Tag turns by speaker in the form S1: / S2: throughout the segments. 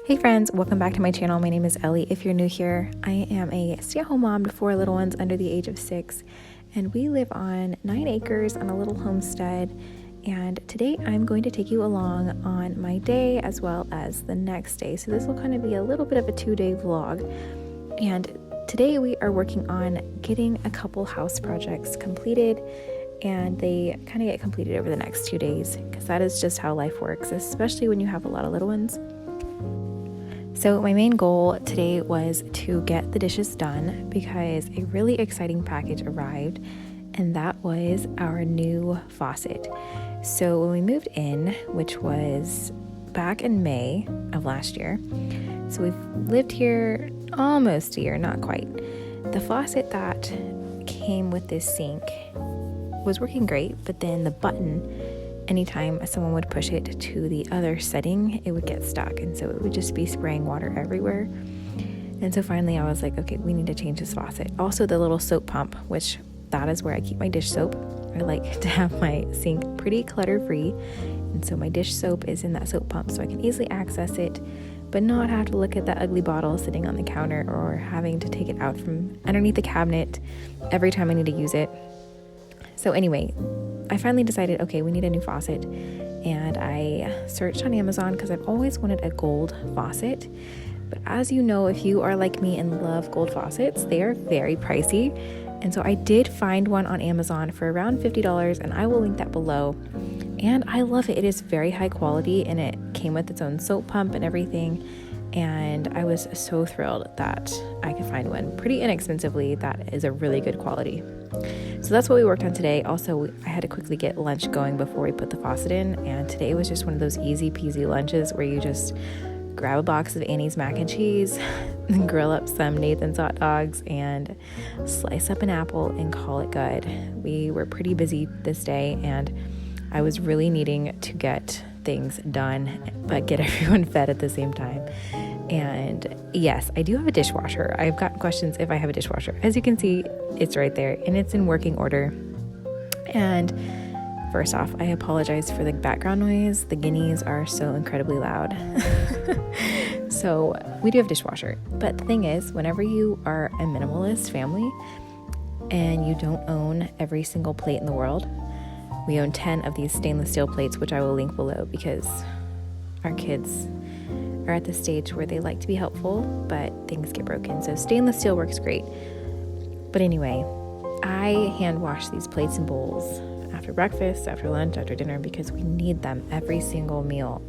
S1: Hey friends, welcome back to my channel. My name is Ellie. If you're new here, I am a stay-at-home mom to 4 little ones under the age of 6, and we live on 9 acres on a little homestead. And today I'm going to take you along on my day as well as the next day. So this will kind of be a little bit of a 2-day vlog. And today we are working on getting a couple house projects completed, and they kind of get completed over the next 2 days because that is just how life works, especially when you have a lot of little ones. So my main goal today was to get the dishes done because a really exciting package arrived, and that was our new faucet. So when we moved in, which was back in May of last year, so we've lived here almost a year, not quite. The faucet that came with this sink was working great, but then the button, anytime someone would push it to the other setting, it would get stuck, and so it would just be spraying water everywhere. And so finally I was like, okay, we need to change this faucet. Also the little soap pump, which that is where I keep my dish soap. I like to have my sink pretty clutter free, and so my dish soap is in that soap pump, so I can easily access it but not have to look at that ugly bottle sitting on the counter or having to take it out from underneath the cabinet every time I need to use it. So anyway, I finally decided, okay, we need a new faucet, and I searched on Amazon because I've always wanted a gold faucet. But as you know, if you are like me and love gold faucets, they are very pricey. And so I did find one on Amazon for around $50, and I will link that below. And I love it. It is very high quality, and it came with its own soap pump and everything. And I was so thrilled that I could find one pretty inexpensively that is a really good quality. So that's what we worked on today. Also, I had to quickly get lunch going before we put the faucet in, and today was just one of those easy peasy lunches where you just grab a box of Annie's mac and cheese, and grill up some Nathan's hot dogs, and slice up an apple and call it good. We were pretty busy this day, and I was really needing to get things done but get everyone fed at the same time. And yes, I do have a dishwasher. I've gotten questions if I have a dishwasher. As you can see, it's right there and it's in working order. And first off, I apologize for the background noise. The guineas are so incredibly loud. So we do have a dishwasher. But the thing is, whenever you are a minimalist family and you don't own every single plate in the world, we own 10 of these stainless steel plates, which I will link below because our kids are at the stage where they like to be helpful, but things get broken. So stainless steel works great. But anyway, I hand wash these plates and bowls after breakfast, after lunch, after dinner, because we need them every single meal.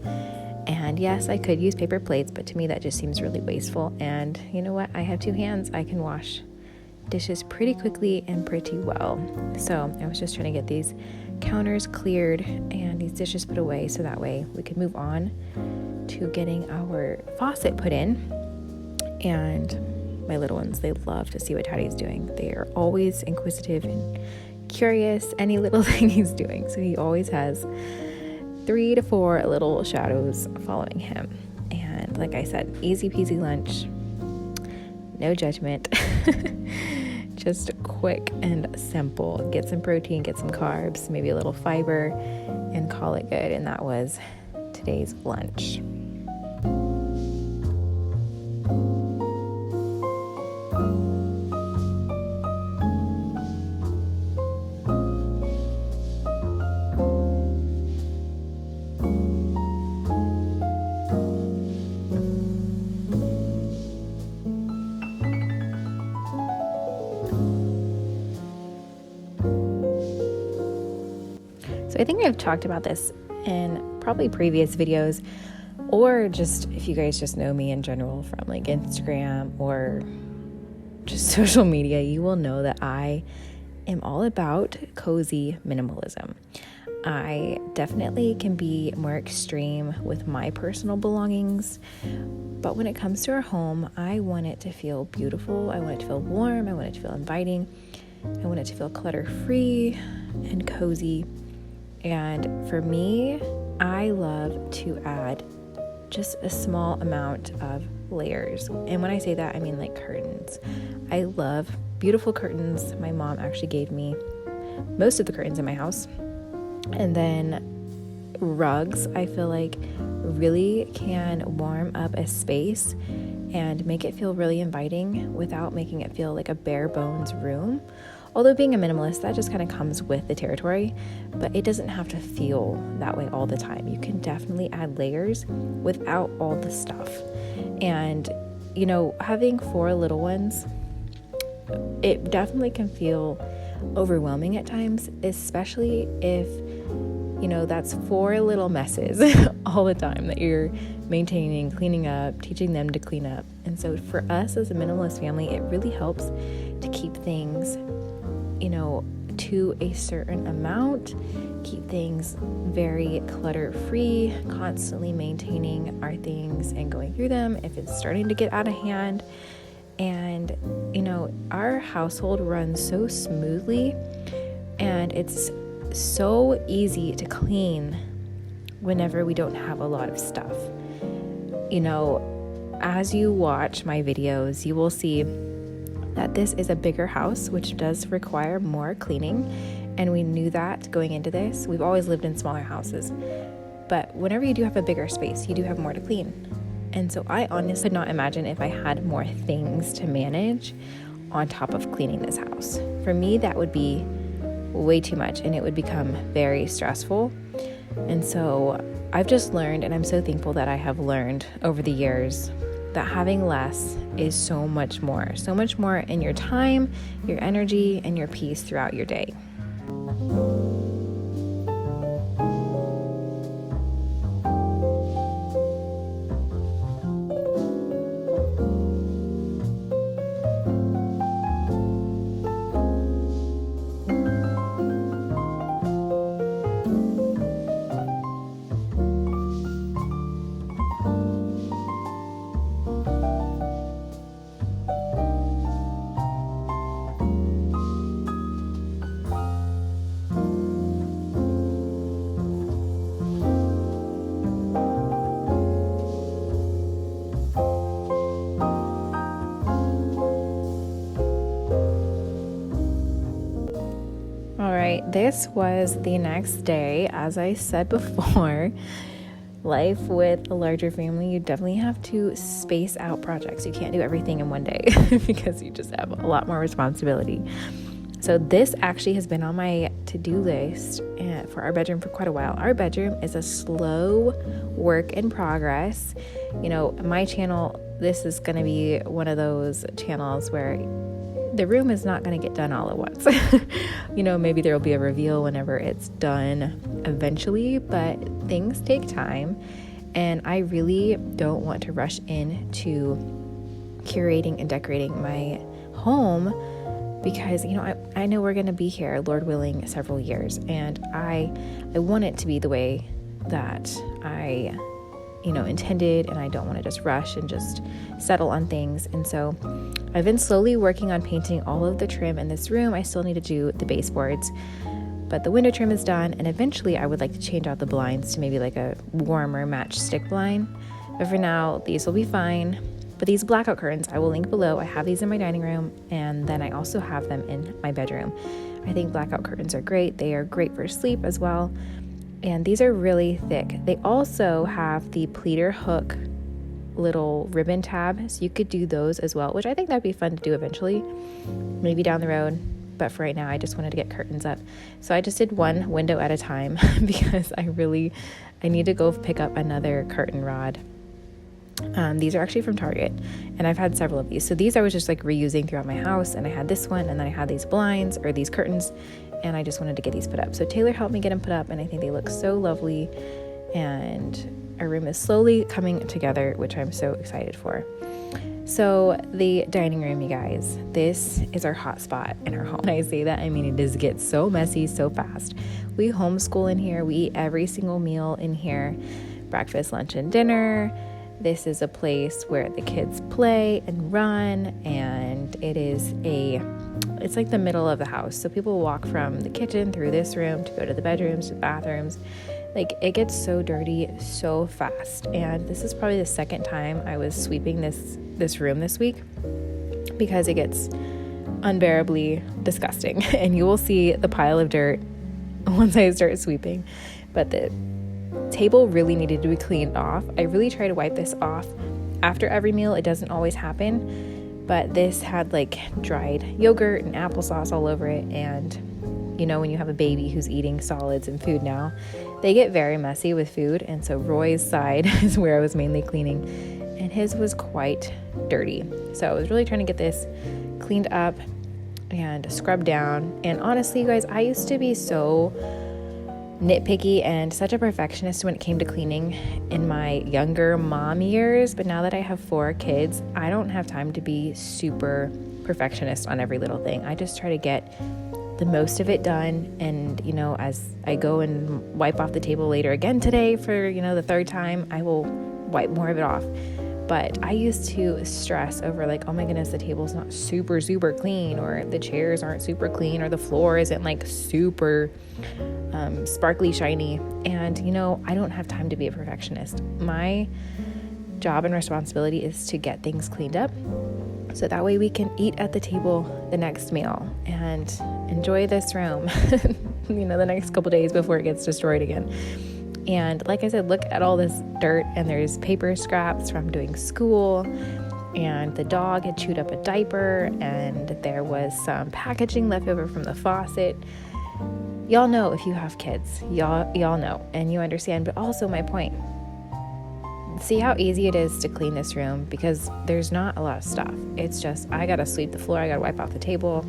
S1: And yes, I could use paper plates, but to me that just seems really wasteful. And you know what? I have 2 hands. I can wash dishes pretty quickly and pretty well. So I was just trying to get these counters cleared and these dishes put away so that way we could move on to getting our faucet put in. And my little ones, they love to see what Taddy's doing. They are always inquisitive and curious any little thing he's doing. So he always has 3 to 4 little shadows following him. And like I said, easy peasy lunch, no judgment. Just quick and simple. Get some protein, get some carbs, maybe a little fiber, and call it good. And that was today's lunch. So I think I've talked about this in probably previous videos, or just if you guys just know me in general from like Instagram or just social media, you will know that I am all about cozy minimalism. I definitely can be more extreme with my personal belongings, but when it comes to our home, I want it to feel beautiful. I want it to feel warm. I want it to feel inviting. I want it to feel clutter-free and cozy. And for me, I love to add just a small amount of layers. And when I say that, I mean like curtains. I love beautiful curtains. My mom actually gave me most of the curtains in my house. And then rugs, I feel like, really can warm up a space and make it feel really inviting without making it feel like a bare bones room. Although being a minimalist, that just kind of comes with the territory, but it doesn't have to feel that way all the time. You can definitely add layers without all the stuff. And, you know, having 4 little ones, it definitely can feel overwhelming at times, especially if, you know, that's 4 little messes all the time that you're maintaining, cleaning up, teaching them to clean up. And so for us as a minimalist family, it really helps to keep things, you know, to a certain amount, keep things very clutter-free, constantly maintaining our things and going through them if it's starting to get out of hand. And, you know, our household runs so smoothly, and it's so easy to clean whenever we don't have a lot of stuff. You know, as you watch my videos, you will see that this is a bigger house, which does require more cleaning. And we knew that going into this. We've always lived in smaller houses, but whenever you do have a bigger space, you do have more to clean. And so I honestly could not imagine if I had more things to manage on top of cleaning this house. For me, that would be way too much, and it would become very stressful. And so I've just learned, and I'm so thankful that I have learned over the years, that having less is so much more in your time, your energy, and your peace throughout your day. This was the next day. As I said before, life with a larger family, you definitely have to space out projects. You can't do everything in one day because you just have a lot more responsibility. So this actually has been on my to-do list for our bedroom for quite a while. Our bedroom is a slow work in progress. You know, my channel, this is going to be one of those channels where the room is not going to get done all at once. You know, maybe there will be a reveal whenever it's done eventually, but things take time. And I really don't want to rush into curating and decorating my home because, you know, I know we're going to be here, Lord willing, several years. And I want it to be the way that I, you know, intended, and I don't want to just rush and just settle on things. And so I've been slowly working on painting all of the trim in this room. I still need to do the baseboards, but the window trim is done, and eventually I would like to change out the blinds to maybe like a warmer matchstick blind. But for now, these will be fine. But these blackout curtains, I will link below. I have these in my dining room, and then I also have them in my bedroom. I think blackout curtains are great. They are great for sleep as well. And these are really thick. They also have the pleater hook little ribbon tab, so you could do those as well, which I think that'd be fun to do eventually, maybe down the road. But for right now, I just wanted to get curtains up. So I just did one window at a time because I need to go pick up another curtain rod. These are actually from Target, and I've had several of these. So these I was just like reusing throughout my house, and I had this one, and then I had these blinds or these curtains, and I just wanted to get these put up. So Taylor helped me get them put up, and I think they look so lovely, and our room is slowly coming together, which I'm so excited for. So the dining room, you guys, this is our hot spot in our home. When I say that, I mean it just gets so messy so fast. We homeschool in here. We eat every single meal in here, breakfast, lunch, and dinner. This is a place where the kids play and run, and it's like the middle of the house. So people walk from the kitchen through this room to go to the bedrooms, to the bathrooms. Like, it gets so dirty so fast. And this is probably the second time I was sweeping this room this week because it gets unbearably disgusting. And you will see the pile of dirt once I start sweeping. But table really needed to be cleaned off. I really try to wipe this off after every meal. It doesn't always happen, but this had like dried yogurt and applesauce all over it. And you know, when you have a baby who's eating solids and food now, they get very messy with food. And so Roy's side is where I was mainly cleaning, and his was quite dirty. So I was really trying to get this cleaned up and scrubbed down. And honestly, you guys, I used to be so nitpicky and such a perfectionist when it came to cleaning in my younger mom years. But now that I have 4 kids, I don't have time to be super perfectionist on every little thing. I just try to get the most of it done. And, you know, as I go and wipe off the table later again today for, you know, the 3rd time, I will wipe more of it off. But I used to stress over like, oh my goodness, the table's not super clean, or the chairs aren't super clean, or the floor isn't like super sparkly shiny. And, you know, I don't have time to be a perfectionist. My job and responsibility is to get things cleaned up, so that way we can eat at the table the next meal and enjoy this room, you know, the next couple days before it gets destroyed again. And like I said, look at all this dirt, and there's paper scraps from doing school, and the dog had chewed up a diaper, and there was some packaging left over from the faucet. Y'all know, if you have kids, y'all know, and you understand. But also my point, see how easy it is to clean this room, because there's not a lot of stuff. It's just, I gotta sweep the floor, I gotta wipe off the table,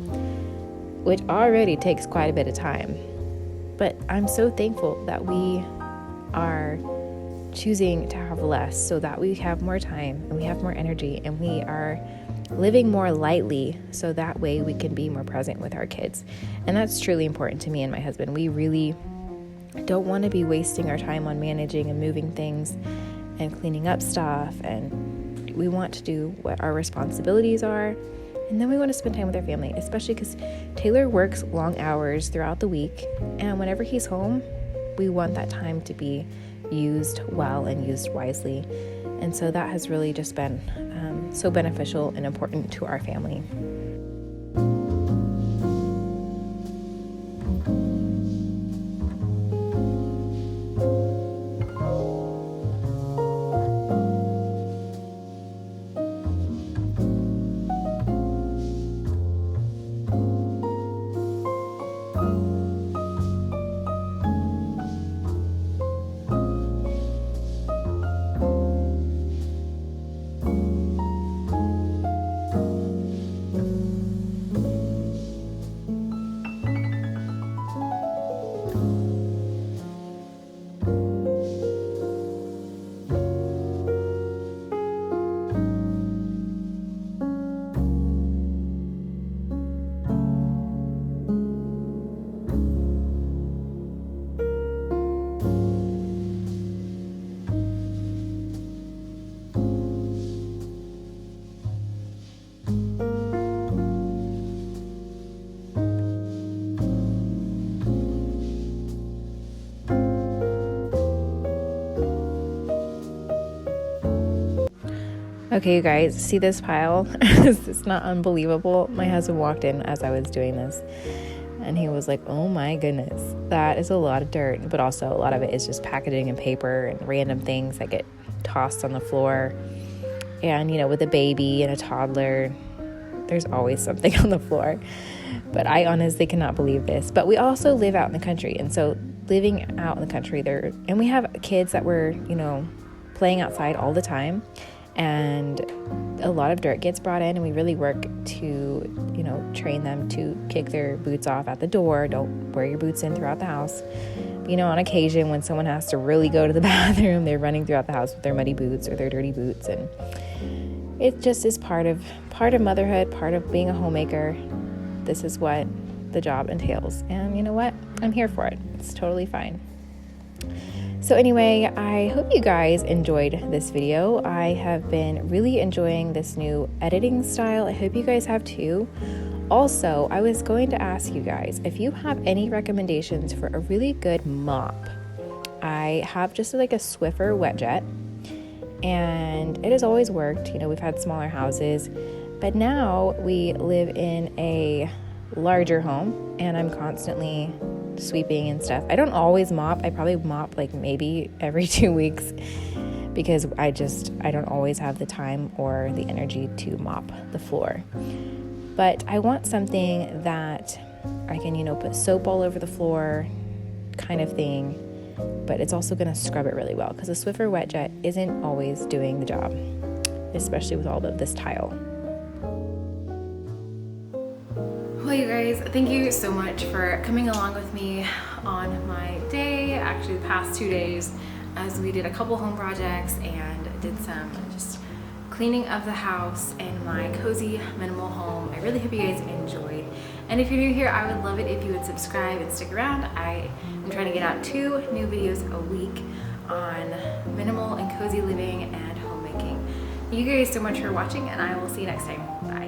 S1: which already takes quite a bit of time. But I'm so thankful that we are choosing to have less, so that we have more time and we have more energy, and we are living more lightly, so that way we can be more present with our kids. And that's truly important to me and my husband. We really don't want to be wasting our time on managing and moving things and cleaning up stuff, and we want to do what our responsibilities are, and then we want to spend time with our family, especially because Taylor works long hours throughout the week, and whenever he's home, we want that time to be used well and used wisely. And so that has really just been so beneficial and important to our family. Okay, you guys, see this pile? It's not unbelievable. My husband walked in as I was doing this, and he was like, oh my goodness, that is a lot of dirt. But also a lot of it is just packaging and paper and random things that get tossed on the floor. And, you know, with a baby and a toddler, there's always something on the floor. But I honestly cannot believe this. But we also live out in the country. And so living out in the country there, and we have kids that were, you know, playing outside all the time. And a lot of dirt gets brought in, and we really work to, you know, train them to kick their boots off at the door. Don't wear your boots in throughout the house. You know, on occasion when someone has to really go to the bathroom, they're running throughout the house with their muddy boots or their dirty boots. And it just is part of motherhood, part of being a homemaker. This is what the job entails. And you know what? I'm here for it. It's totally fine. So anyway, I hope you guys enjoyed this video. I have been really enjoying this new editing style. I hope you guys have too. Also, I was going to ask you guys if you have any recommendations for a really good mop. I have just like a Swiffer wet jet, and it has always worked. You know, we've had smaller houses, but now we live in a larger home, and I'm constantly sweeping and stuff. I don't always mop. I probably mop like maybe every 2 weeks because I don't always have the time or the energy to mop the floor. But I want something that I can, put soap all over the floor kind of thing, but it's also going to scrub it really well because the Swiffer Wet Jet isn't always doing the job, especially with all of this tile. Well, you guys, thank you so much for coming along with me on my day, actually the past 2 days, as we did a couple home projects and did some just cleaning of the house in my cozy minimal home. I really hope you guys enjoyed. And if you're new here, I would love it if you would subscribe and stick around. I am trying to get out 2 new videos a week on minimal and cozy living and homemaking. Thank you guys so much for watching, and I will see you next time. Bye.